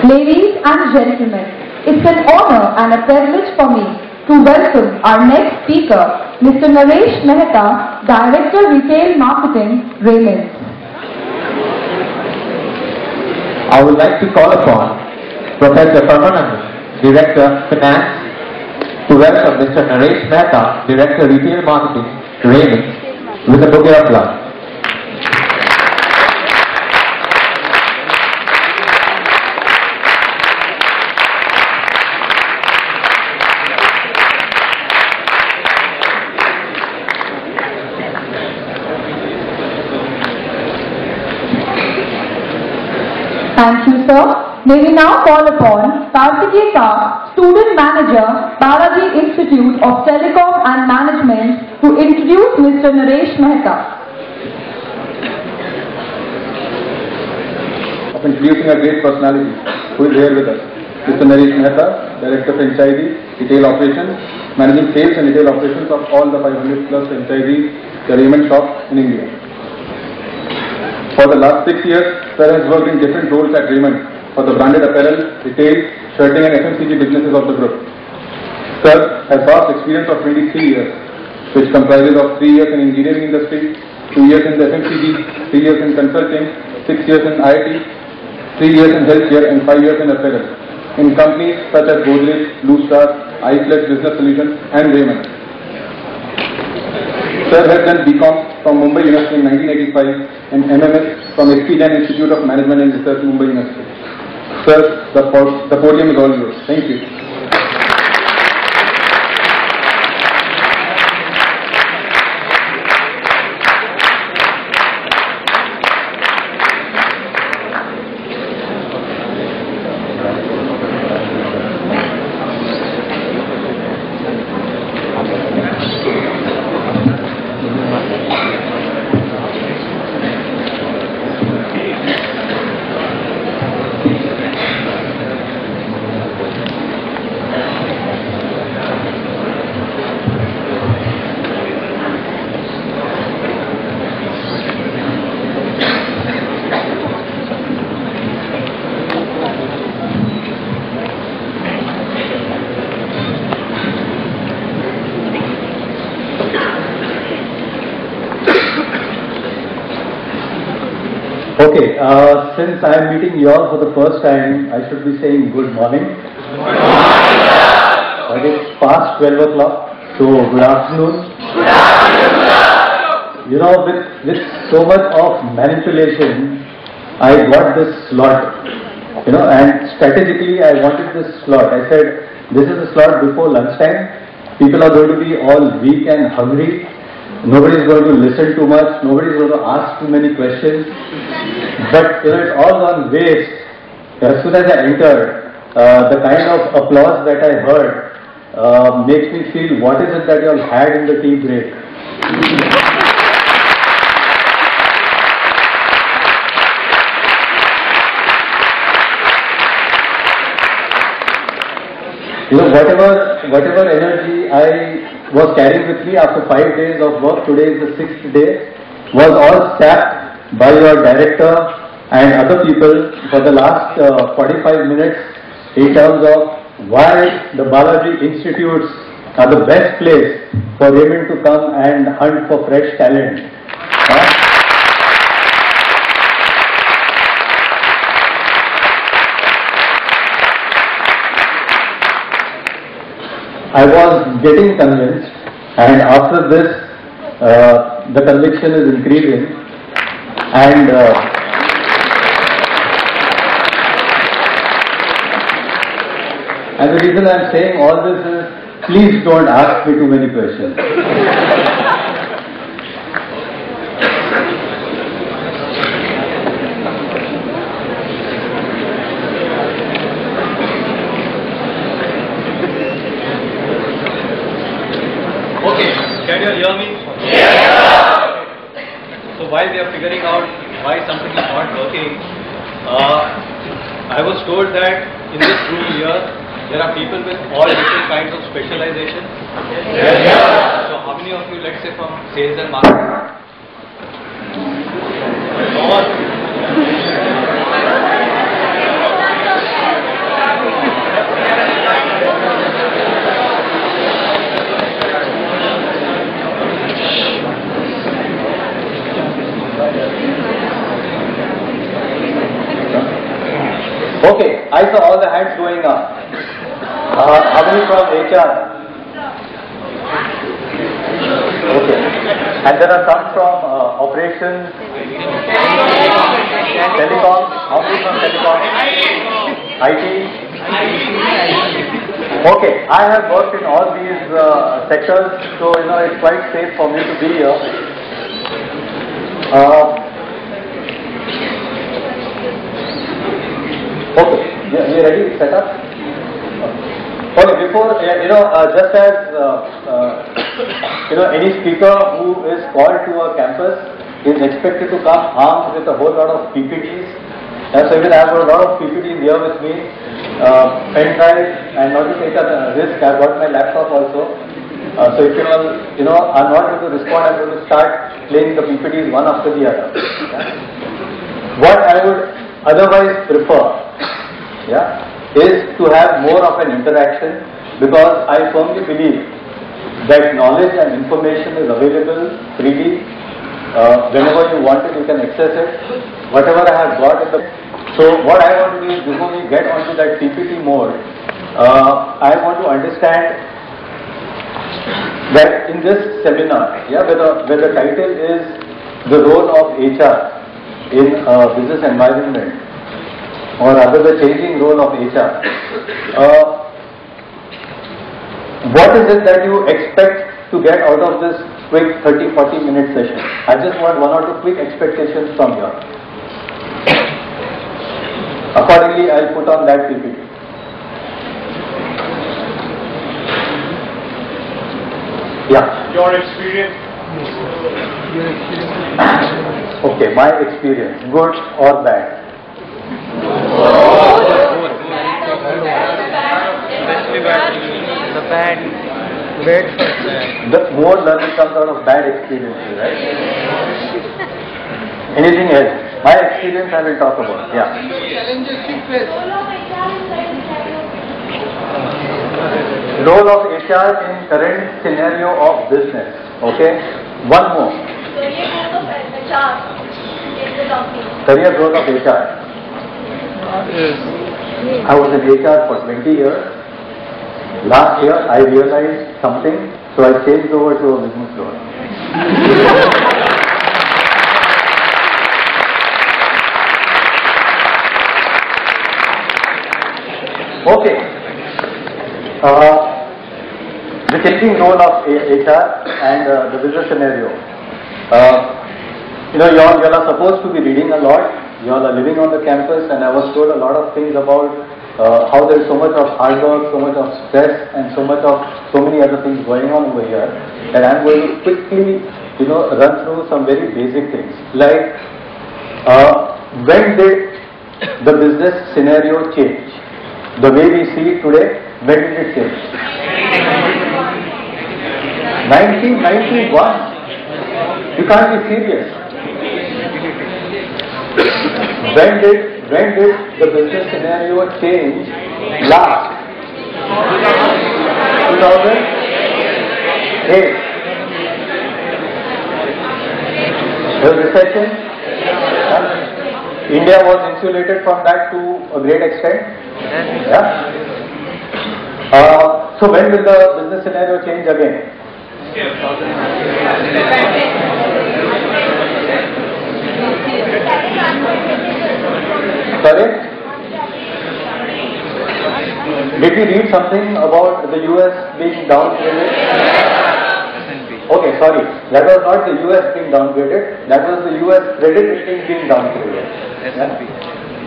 Ladies and gentlemen, it's an honor and a privilege for me to welcome our next speaker, Mr. Naresh Mehta, Director Retail Marketing, Raymond. I would like to call upon Professor Parmanand, Director Finance, to welcome Mr. Naresh Mehta, Director Retail Marketing, Raymond, with a bouquet of love. Thank you, sir. May we now call upon Kartikeya Ka, Student Manager, Balaji Institute of Telecom and Management, to introduce Mr. Naresh Mehta. Of introducing a great personality who is here with us. Mr. Naresh Mehta, Director Franchisee, Retail Operations, managing sales and retail operations of all the 500 plus franchisees, the Raymond shops in India. For the last 6 years, Sir has worked in different roles at Raymond for the branded apparel, retail, shirting and FMCG businesses of the group. Sir has vast experience of 23 years, which comprises of 3 years in engineering industry, 2 years in the FMCG, 3 years in consulting, 6 years in IT, 3 years in healthcare and 5 years in apparel, in companies such as Godrej, Blue Star, iFlex Business Solutions and Raymond. Sir has done BCom from Mumbai University in 1985 and MMS from SPJAN Institute of Management and Research, Mumbai University. Sir, the podium is all yours. Thank you. Okay, since I am meeting you all for the first time, I should be saying good morning. Good morning. But it's past 12 o'clock, so good afternoon. Good afternoon. You know, with so much of manipulation, I got this slot. You know, and strategically I wanted this slot. I said, this is a slot before lunchtime. People are going to be all weak and hungry. Nobody is going to listen too much. Nobody is going to ask too many questions. But you know, it's all gone waste. As soon as I entered, the kind of applause that I heard makes me feel, what is it that you all had in the tea break? You know, whatever energy I was carrying with me after 5 days of work, today is the 6th day, was all sapped by your director and other people for the last 45 minutes in terms of why the Balaji Institutes are the best place for Raymond to come and hunt for fresh talent. I was getting convinced, and after this, the conviction is increasing. And the reason I am saying all this is, please don't ask me too many questions. Okay, can you hear me? Yes. So while we are figuring out why something is not working, I was told that in this room here, there are people with all different kinds of specialization. Yes. So how many of you, let's say from sales and marketing? Come on. I saw all the hands going up. How many from HR? Okay. And there are some from operations, telecom. How many from telecom? IT. Okay. I have worked in all these sectors, so it's quite safe for me to be here. Okay. You ready? Set up. Okay, before, just as, any speaker who is called to a campus is expected to come armed with a whole lot of PPTs. So even I have got a lot of PPTs here with me, pen drive, and not to take a risk, I've got my laptop also. So if I'm not going to respond, I'm going to start playing the PPTs one after the other. What I would otherwise prefer, is to have more of an interaction, because I firmly believe that knowledge and information is available freely. Whenever you want it, you can access it. Whatever I have got in the... So what I want to do is, before we get onto that PPT mode, I want to understand that in this seminar, where the title is the role of HR in a business environment, or rather the changing role of HR. What is it that you expect to get out of this quick 30-40 minute session? I just want one or two quick expectations from you. Accordingly, I'll put on that PPT. Yeah. Your experience. Okay, my experience, good or bad? The bad. The more learning comes out of bad experiences, right? Anything else? My experience I will talk about. Yeah. Role of HR in current scenario of business. Okay. One more. Career growth of HR. I was in HR for 20 years. Last year I realized something, so I changed over to a business role. Okay. The changing role of HR and the business scenario. You all are supposed to be reading a lot. You all are living on the campus, and I was told a lot of things about how there is so much of hard work, so much of stress, and so many other things going on over here. And I'm going to quickly, run through some very basic things. Like, when did the business scenario change? The way we see it today, when did it change? 1991. You can't be serious. When did the business scenario change last? 2008. The recession. India was insulated from that to a great extent. Yeah. So when will the business scenario change again? Sorry? Did we read something about the US being downgraded? Okay, sorry. That was not the US being downgraded. That was the US credit rating being downgraded. Yeah?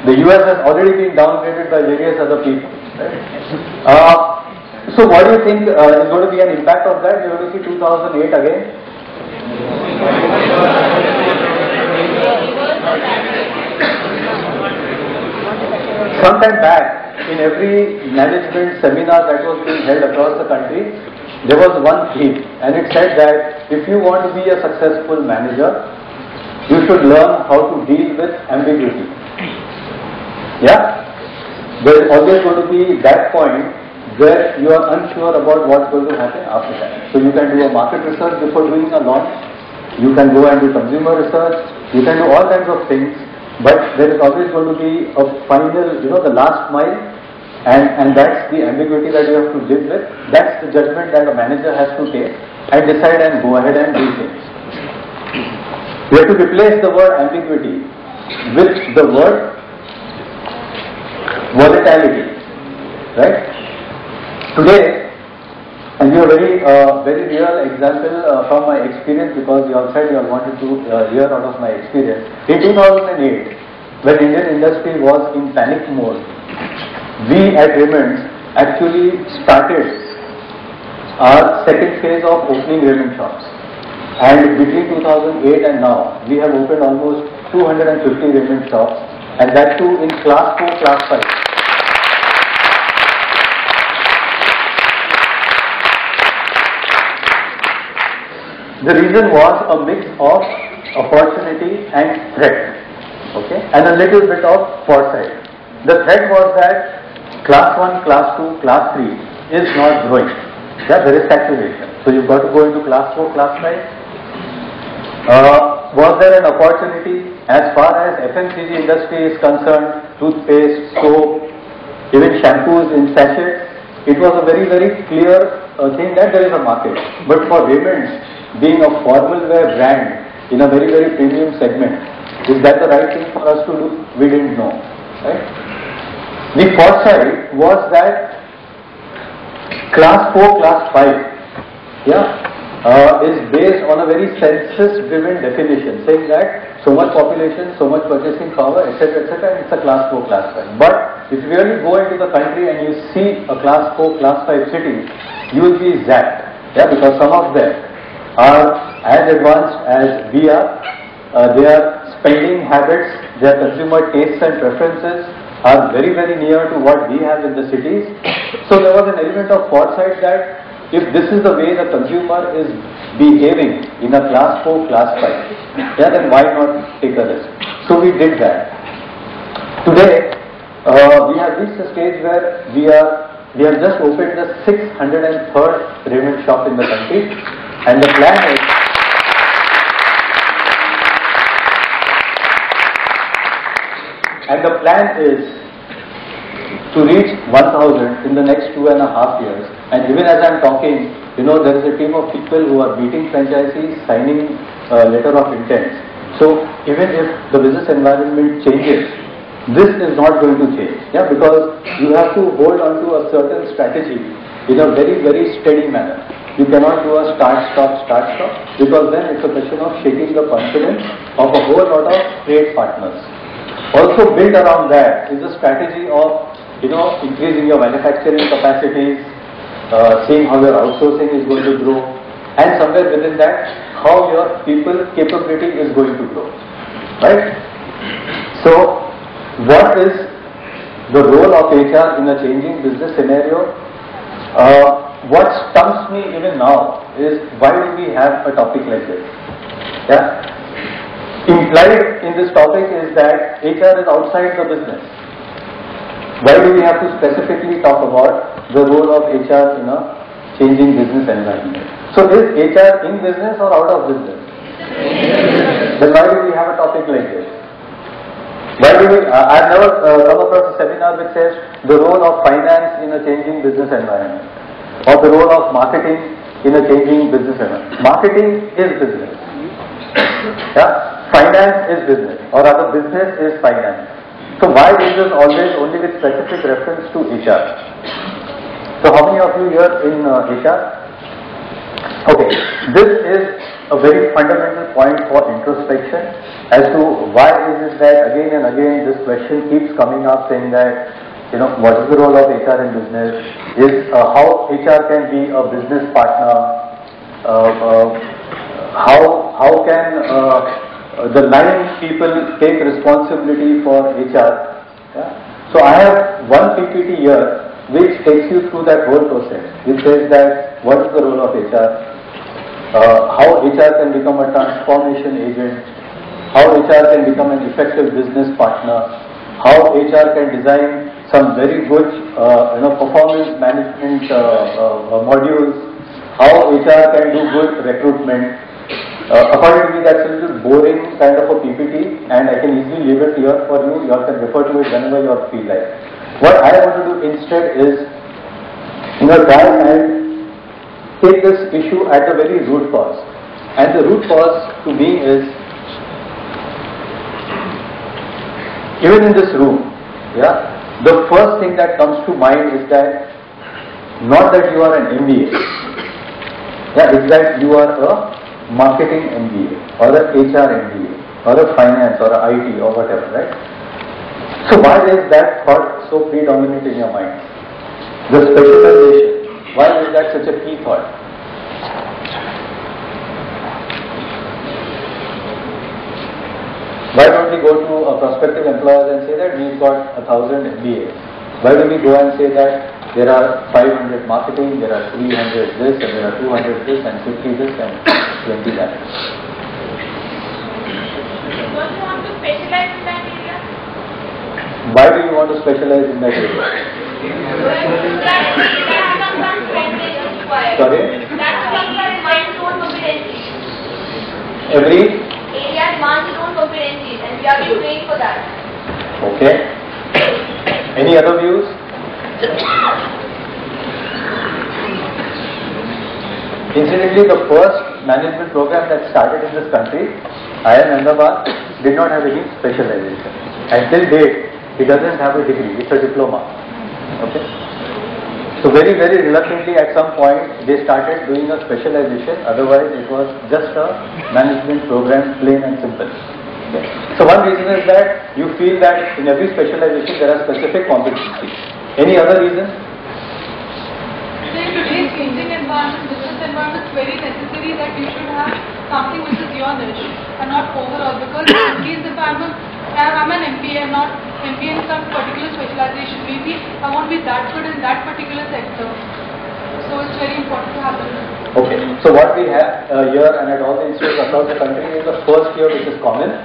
The US has already been downgraded by various other people. Right? So what do you think is going to be an impact of that? You're going to see 2008 again? Sometime back, in every management seminar that was being held across the country, there was one theme, and it said that if you want to be a successful manager, you should learn how to deal with ambiguity. Yeah? There is always going to be that point where you are unsure about what's going to happen after that. So you can do a market research before doing a launch. You can go and do consumer research. You can do all kinds of things. but there is always going to be a final, the last mile, and that's the ambiguity that you have to live with. That's the judgment that a manager has to take and decide and go ahead and do things. We have to replace the word ambiguity with the word volatility, right? Today, and you a very real example from my experience, because you all said you all wanted to hear out of my experience. In 2008, when Indian industry was in panic mode, we at Raymond actually started our second phase of opening Raymond shops. And between 2008 and now, we have opened almost 250 Raymond shops, and that too in class 4, class 5. The reason was a mix of opportunity and threat, okay, and a little bit of foresight. The threat was that class 1, class 2, class 3 is not growing. Yeah, there is saturation. So you've got to go into class 4, class 5. Was there an opportunity as far as FMCG industry is concerned? Toothpaste, soap, even shampoos in sachets. It was a very, very clear thing that there is a market. But for Raymond, being a formal wear brand in a very, very premium segment, is that the right thing for us to do? We didn't know, right? The foresight was that class 4, class 5, is based on a very census-driven definition, saying that so much population, so much purchasing power, etc., and it's a class 4, class 5. But if you really go into the country and you see a class 4, class 5 city, you will be zapped, because some of them are as advanced as we are. Their spending habits, their consumer tastes and preferences are very, very near to what we have in the cities. So there was an element of foresight that if this is the way the consumer is behaving in a class 4, class 5, then why not take a risk? So we did that. Today, we have reached a stage where we have just opened the 603rd Raymond shop in the country, and the plan is to reach 1,000 in the next 2.5 years. And even as I'm talking, there is a team of people who are meeting franchisees, signing a letter of intent. So even if the business environment changes, this is not going to change. Because you have to hold on to a certain strategy in a very, very steady manner. You cannot do a start, stop, because then it's a question of shaking the confidence of a whole lot of trade partners. Also built around that is a strategy of, increasing your manufacturing capacities, seeing how your outsourcing is going to grow, and somewhere within that, how your people capability is going to grow, right? So, what is the role of HR in a changing business scenario? What stumps me even now is, why do we have a topic like this? Implied in this topic is that HR is outside the business. Why do we have to specifically talk about the role of HR in a changing business environment? So is HR in business or out of business? Then why do we have a topic like this? Why do we? I've never come across a seminar which says the role of finance in a changing business environment, or the role of marketing in a changing business environment. Marketing is business. Finance is business, or rather business is finance. So why is this always only with specific reference to HR? So how many of you here in HR? Okay, this is a very fundamental point for introspection as to why is it that again and again this question keeps coming up, saying that, what is the role of HR in business? Is how HR can be a business partner? How can the line people take responsibility for HR? So I have one PPT here which takes you through that whole process. It says that what is the role of HR? How HR can become a transformation agent? How HR can become an effective business partner? How HR can design some very good performance management modules, how HR can do good recruitment. According to me, that's a little boring kind of a PPT and I can easily leave it here for you. You all can refer to it whenever you all feel like. What I want to do instead is, try and take this issue at a very root cause. And the root cause to me is, even in this room, the first thing that comes to mind is that, not that you are an MBA, it's that you are a marketing MBA or a HR MBA or a finance or a IT or whatever, right? So why is that thought so predominant in your mind? The specialization, why is that such a key thought? Why don't we go to a prospective employer and say that we've got 1,000 MBAs? Why do we go and say that there are 500 marketing, there are 300 this, and there are 200 this, and 50 this, and 20 that? Don't you want to specialize in that area? Why do you want to specialize in that area? Sorry? That's demands own competencies. Every Area demands its own competencies, and we are being trained for that. Okay. Any other views? Incidentally, the first management program that started in this country, IIM Ahmedabad, did not have any specialization. Until date, it doesn't have a degree, it's a diploma. Okay? So very, very reluctantly at some point, they started doing a specialization, otherwise it was just a management program, plain and simple. Okay. So one reason is that you feel that in every specialization there are specific competencies. Any other reason? In today's changing environment, business environment, it's very necessary that you should have something which is your niche and not overall, because in this environment, I'm an MBA, not MBA in some particular specialization. Maybe I won't be that good in that particular sector. So it's very important to have it. Okay, so what we have here and at all the institutes across the country is the first year which is common.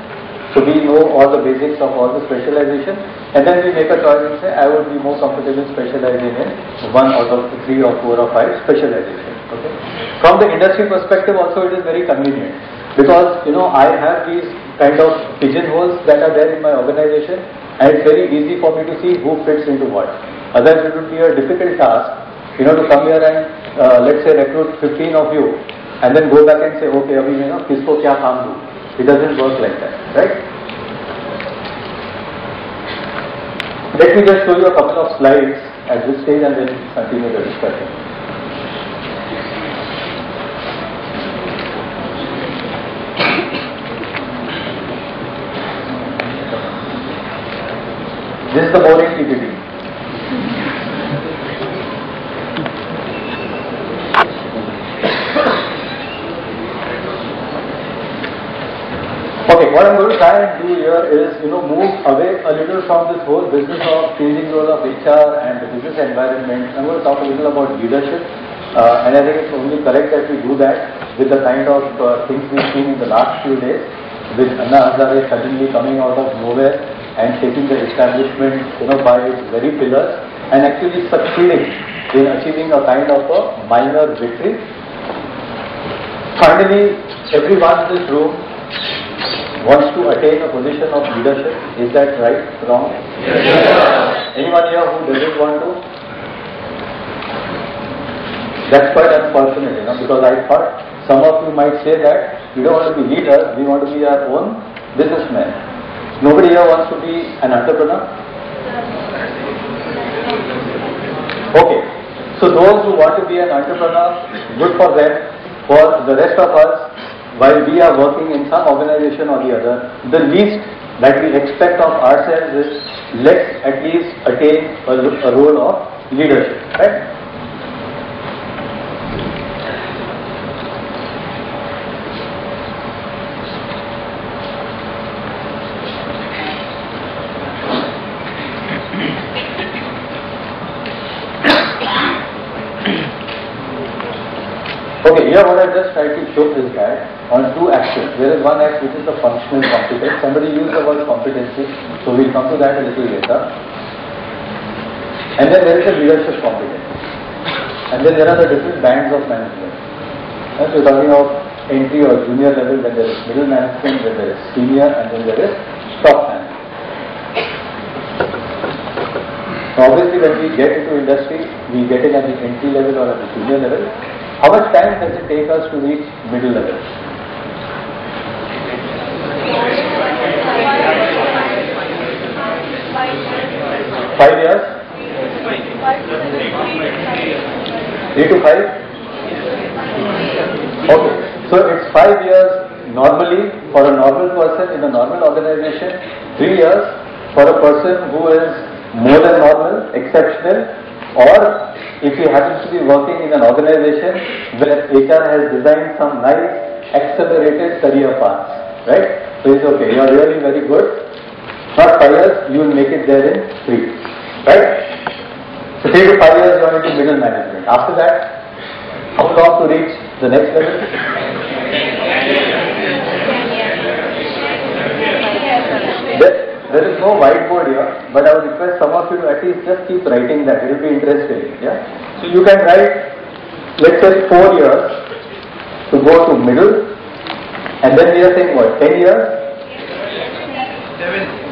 So we know all the basics of all the specialization, and then we make a choice and say, I would be more comfortable specializing in one out of the 3 or 4 or 5 specialization. Okay. From the industry perspective also it is very convenient, because I have these kind of pigeonholes that are there in my organization, and it's very easy for me to see who fits into what. Otherwise it would be a difficult task, to come here and let's say recruit 15 of you, and then go back and say, okay, abhi kisko kya kaam do? It doesn't work like that, right? Let me just show you a couple of slides at this stage and then continue the discussion. This is the boring PPT. Okay, what I'm going to try and do here is, move away a little from this whole business of changing role of HR and the business environment. I'm going to talk a little about leadership, and I think it's only correct that we do that with the kind of things we've seen in the last few days, with Anna Hazare suddenly coming out of nowhere and taking the establishment, by its very pillars, and actually succeeding in achieving a kind of a minor victory. Finally, everyone in this room wants to attain a position of leadership. Is that right? Wrong? Yes. Anyone here who doesn't want to? That's quite unfortunate, because I thought some of you might say that we don't want to be leaders, we want to be our own businessmen. Nobody here wants to be an entrepreneur? Okay. So those who want to be an entrepreneur, good for them. For the rest of us, while we are working in some organization or the other, the least that we expect of ourselves is, let's at least attain a role of leadership, right? Okay, here what I just tried to show is that on 2 axes, there is one axe which is the functional competence. Somebody used the word competency, so we'll come to that a little later. And then there is the leadership competence. And then there are the different bands of management. So we're talking of entry or junior level, then there is middle management, then there is senior, and then there is top management. So obviously when we get into industry, we get in at the entry level or at the junior level. How much time does it take us to reach middle level? 5 years? 3 to 5? Okay, so it's 5 years normally for a normal person in a normal organization, 3 years for a person who is more than normal, exceptional, or if he happens to be working in an organization where HR has designed some nice accelerated career paths, right? So it's okay, you are really very good. Not 5 years, you will make it there in 3, right? So 3 to 5 years you are into middle management. After that, how long to reach the next level? There is no whiteboard here, but I would request some of you to at least just keep writing that. It will be interesting. Yeah. So you can write, let's say 4 years to go to middle, and then we are saying what? 10 years? 7.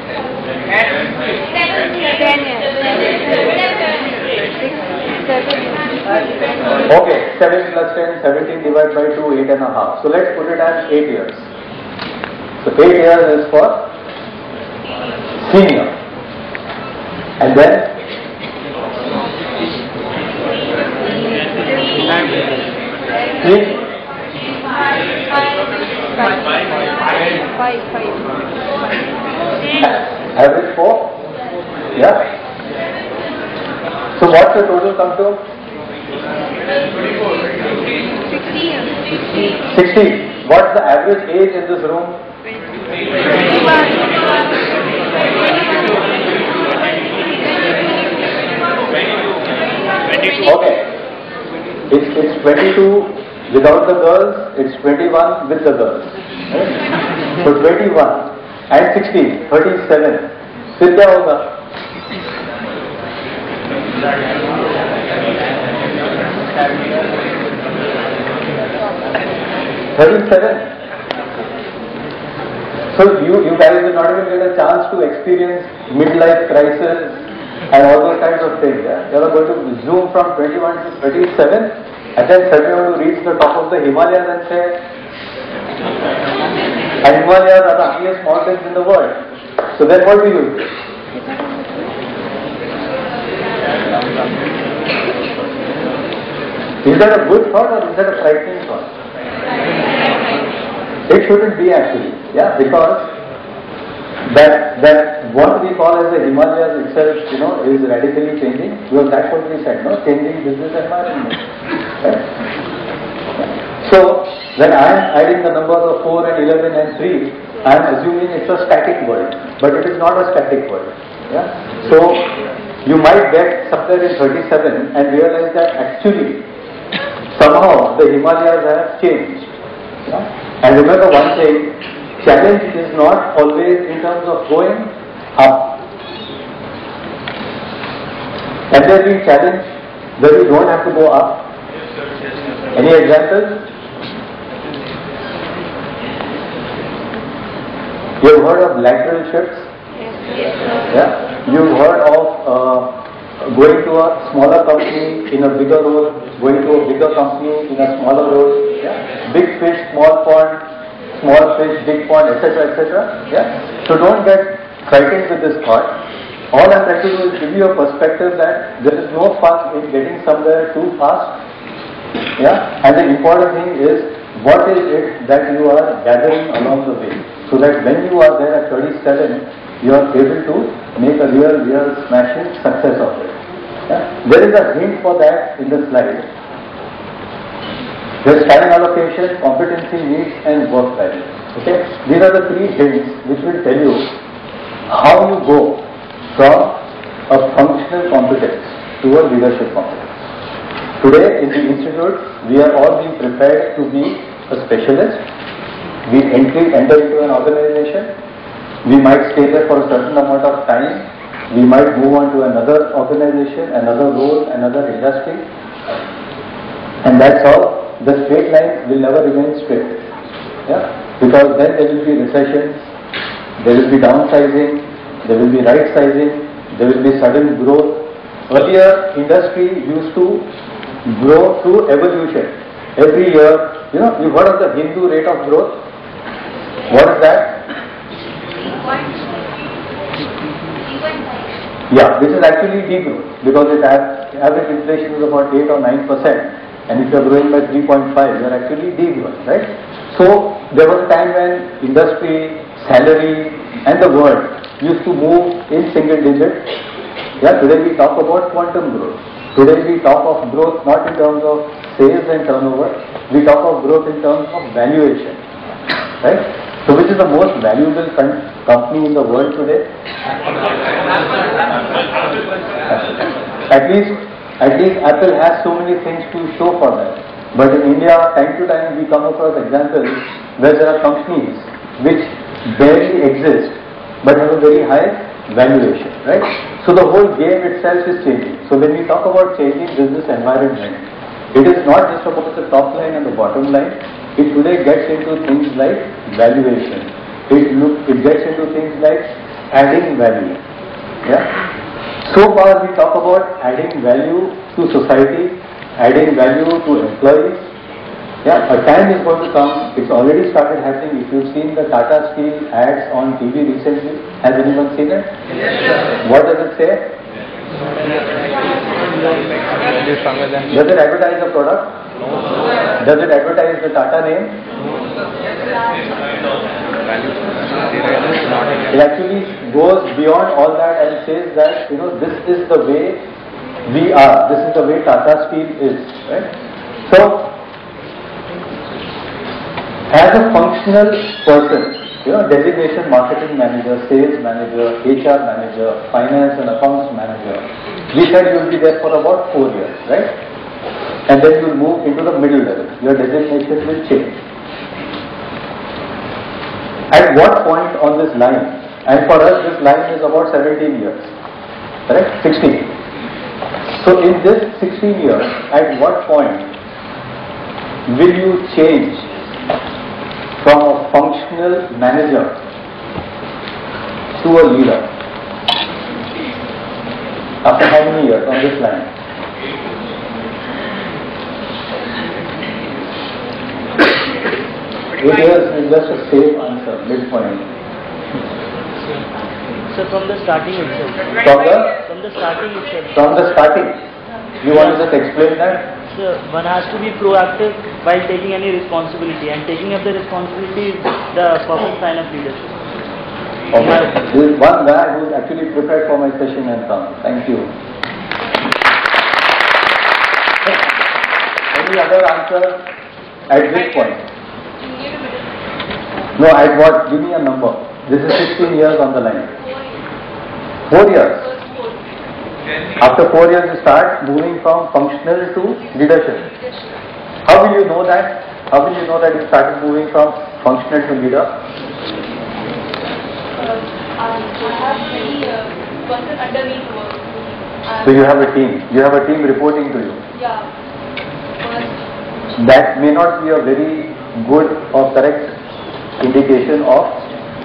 Okay, 7 plus 10, 17 divided by 2, 8.5. So let's put it as 8 years. So 8 years is for senior. And then average 4? Yeah. So what's the total come to? 60. What's the average age in this room? 22. Okay. It's 22 without the girls, it's 21 with the girls. Right? So 21 and 16, 37. फिर क्या होगा? 37. So you guys will not even get a chance to experience midlife crisis and all those kinds of things. Yeah? You are going to zoom from 21 to 37 and then suddenly you want to reach the top of the Himalayas and say, and Himalayas are the highest mountains in the world. So then what do you do? Is that a good thought or is that a frightening thought? It shouldn't be actually, yeah, because that what we call as the Himalayas itself, is radically changing. Because that's what we said, changing business environment. Right? So when I am adding the numbers of 4 and 11 and 3, I am assuming it's a static world, but it is not a static world. Yeah? So you might get somewhere in 37 and realize that actually somehow the Himalayas have changed. Yeah? And remember one thing, challenge is not always in terms of going up. Can there be challenge where you don't have to go up? Any examples? You've heard of lateral shifts? Yeah? You've heard of going to a smaller company in a bigger role, going to a bigger company in a smaller role, yeah? Big fish, small pond, small fish, big pond, etc., etc. Yeah? So don't get frightened with this thought. All I'm trying to do is give you a perspective that there is no fun in getting somewhere too fast. Yeah? And the important thing is, what is it that you are gathering along the way? So that when you are there at 37, you are able to make a real smashing success of it. Yeah? There is a hint for that in the slide. There is time allocation, competency, needs and work value. Okay? These are the 3 hints which will tell you how you go from a functional competence to a leadership competence. Today in the institute, we are all being prepared to be a specialist. We enter into an organization. We might stay there for a certain amount of time. We might move on to another organization, another role, another industry. And that's all. The straight line will never remain straight. Yeah, because then there will be recessions, there will be downsizing, there will be right sizing, there will be sudden growth. Earlier, industry used to grow through evolution. Every year, you've heard of the Hindu rate of growth? What is that? Yeah, this is actually degrowth because its average inflation is about 8 or 9%, and if you are growing by 3.5, you are actually degrowing, right? So there was a time when industry, salary, and the world used to move in single digits. Yeah, today we talk about quantum growth. Today we talk of growth not in terms of sales and turnover, we talk of growth in terms of valuation, right? So which is the most valuable company in the world today? At least Apple has so many things to show for that. But in India, time to time we come across examples where there are companies which barely exist but have a very high valuation, right? So the whole game itself is changing. So when we talk about changing business environment, it is not just about the top line and the bottom line. It today gets into things like valuation. It gets into things like adding value. Yeah. So far we talk about adding value to society, adding value to employees. Yeah, a time is going to come. It's already started happening. If you've seen the Tata Steel ads on TV recently, has anyone seen it? Yes. What does it say? Does it advertise the product? No. Does it advertise the Tata name? It actually goes beyond all that and says that, this is the way we are. This is the way Tata Steel is. Right? So, as a functional person, designation marketing manager, sales manager, HR manager, finance and accounts manager, we said you will be there for about 4 years, right? And then you will move into the middle level. Your designation will change. At what point on this line, and for us this line is about 17 years, correct? 16. So in this 16 years, at what point will you change from a functional manager to a leader? After how many years on this line? It is just a safe answer, midpoint. So from the starting itself. From the starting itself. From the starting. You want to just explain that? So one has to be proactive while taking any responsibility, and taking up the responsibility is the perfect sign of leadership. Okay. There is one guy who is actually prepared for my session and come. Thank you. Any other answer at this point? No, at what? Give me a number. This is 16 years on the line. 4 years. After 4 years you start moving from functional to leadership. How will you know that? How will you know that you started moving from functional to leader? I have many person under me to work. So you have a team. You have a team reporting to you. Yeah. That may not be a very good or correct indication of.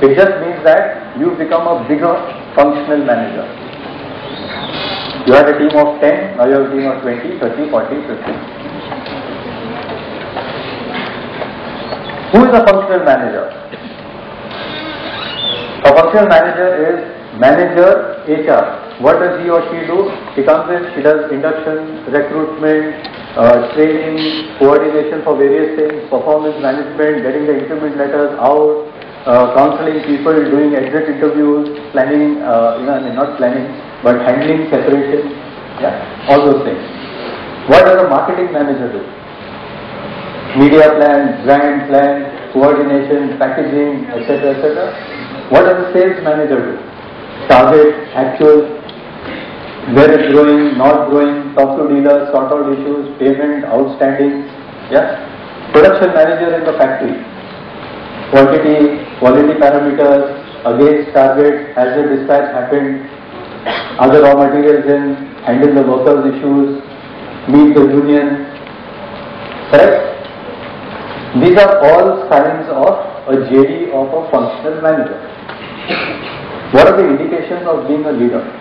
It just means that you become a bigger functional manager. You had a team of 10, now you have a team of 20, 30, 40, 50. Who is a functional manager? A functional manager is manager HR. What does he or she do? He comes in, he does induction, recruitment, training, coordination for various things, performance management, getting the increment letters out, counseling people, doing exit interviews, planning, not planning, but handling separation, all those things. What does a marketing manager do? Media plan, brand plan, coordination, packaging, etc., etc. What does a sales manager do? Target, actual, where it's growing, not growing, talk to dealers, sort out issues, payment, outstanding. Production manager in the factory. Quantity, quality parameters, against target, has the dispatch happened, other raw materials in, handle the workers' issues, meet the union. Correct? These are all signs of a JD of a functional manager. What are the indications of being a leader?